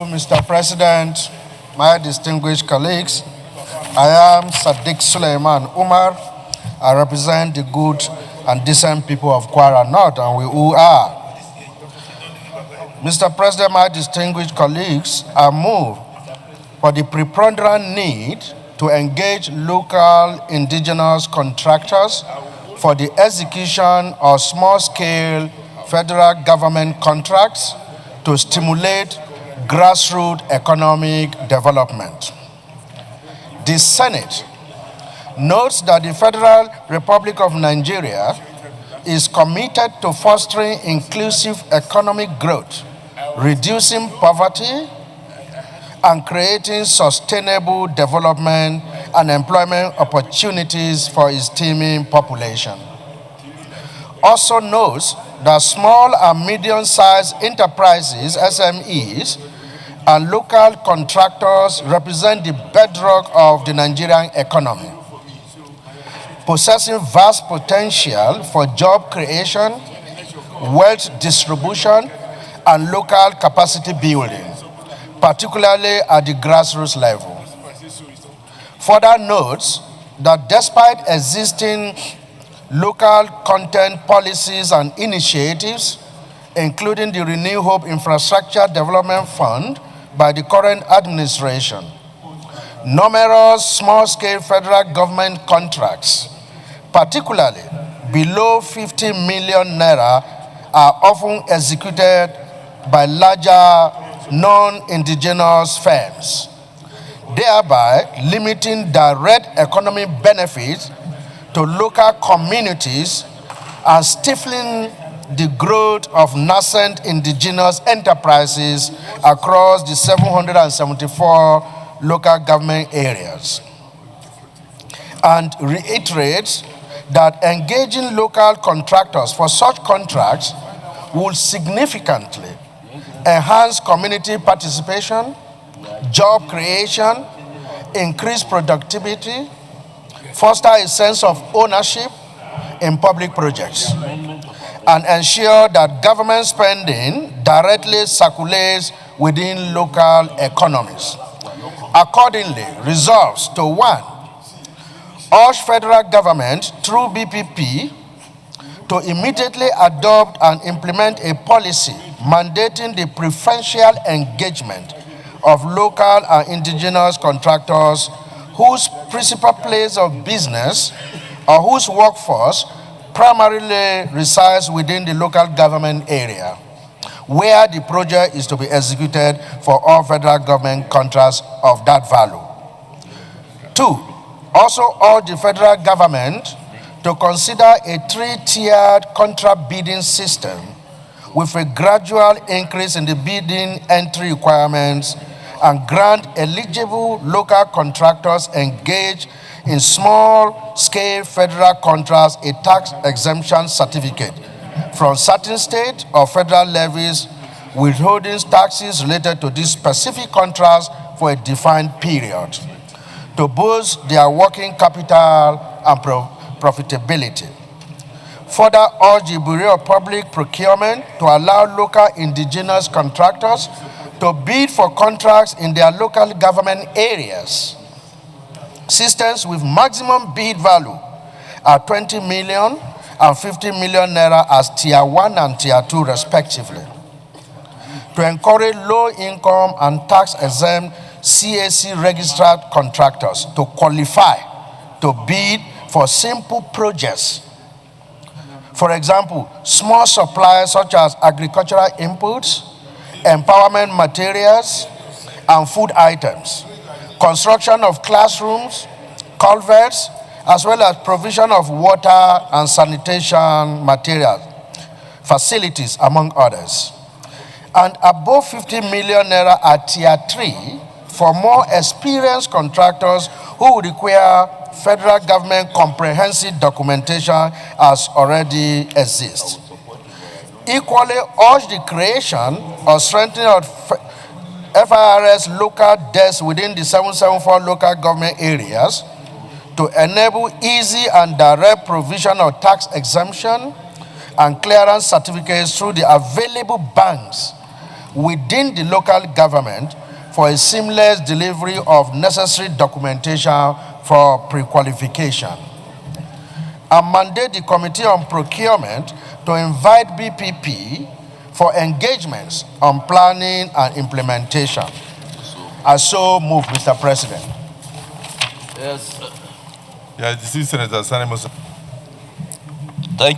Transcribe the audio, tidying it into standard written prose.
Mr. President, my distinguished colleagues. I am Sadiq Suleiman Umar. I represent the good and decent people of Kwara North, and we who are. Mr. President, my distinguished colleagues, I move for the preponderant need to engage local indigenous contractors for the execution of small-scale federal government contracts to stimulate grassroots economic development. The Senate notes that the Federal Republic of Nigeria is committed to fostering inclusive economic growth, reducing poverty, and creating sustainable development and employment opportunities for its teeming population. Also notes that small and medium-sized enterprises, SMEs, and local contractors represent the bedrock of the Nigerian economy, possessing vast potential for job creation, wealth distribution, and local capacity building, particularly at the grassroots level. Further notes that despite existing local content policies and initiatives, including the Renew Hope Infrastructure Development Fund by the current administration, numerous small-scale federal government contracts, particularly below 50 million naira, are often executed by larger non-indigenous firms, thereby limiting direct economic benefits to local communities and stifling the growth of nascent indigenous enterprises across the 774 local government areas, and reiterates that engaging local contractors for such contracts will significantly enhance community participation, job creation, increase productivity, foster a sense of ownership in public projects, and ensure that government spending directly circulates within local economies. Accordingly, resolves to 1. Urge federal government through BPP to immediately adopt and implement a policy mandating the preferential engagement of local and indigenous contractors whose principal place of business or whose workforce primarily resides within the local government area, where the project is to be executed for all federal government contracts of that value. 2. Also urge the federal government to consider a 3-tiered contract bidding system with a gradual increase in the bidding entry requirements and grant eligible local contractors engaged in small-scale federal contracts a tax exemption certificate from certain state or federal levies, withholding taxes related to these specific contracts for a defined period to boost their working capital and profitability. Further urge the Bureau of Public Procurement to allow local indigenous contractors to bid for contracts in their local government areas. Systems with maximum bid value are 20 million and 50 million naira as Tier 1 and Tier 2 respectively, to encourage low-income and tax-exempt CAC registered contractors to qualify to bid for simple projects. For example, small supplies such as agricultural inputs, empowerment materials, and food items, construction of classrooms, culverts, as well as provision of water and sanitation materials, facilities, among others. And above 50 million naira at Tier 3 for more experienced contractors who would require federal government comprehensive documentation as already exists. Equally, urge the creation or strengthening of FIRS local desks within the 774 local government areas to enable easy and direct provision of tax exemption and clearance certificates through the available banks within the local government for a seamless delivery of necessary documentation for pre-qualification. And mandate the Committee on Procurement to invite BPP for engagements on planning and implementation. I so move, Mr. President. Yes. Yeah, this is Senator Sanemus. Thank you.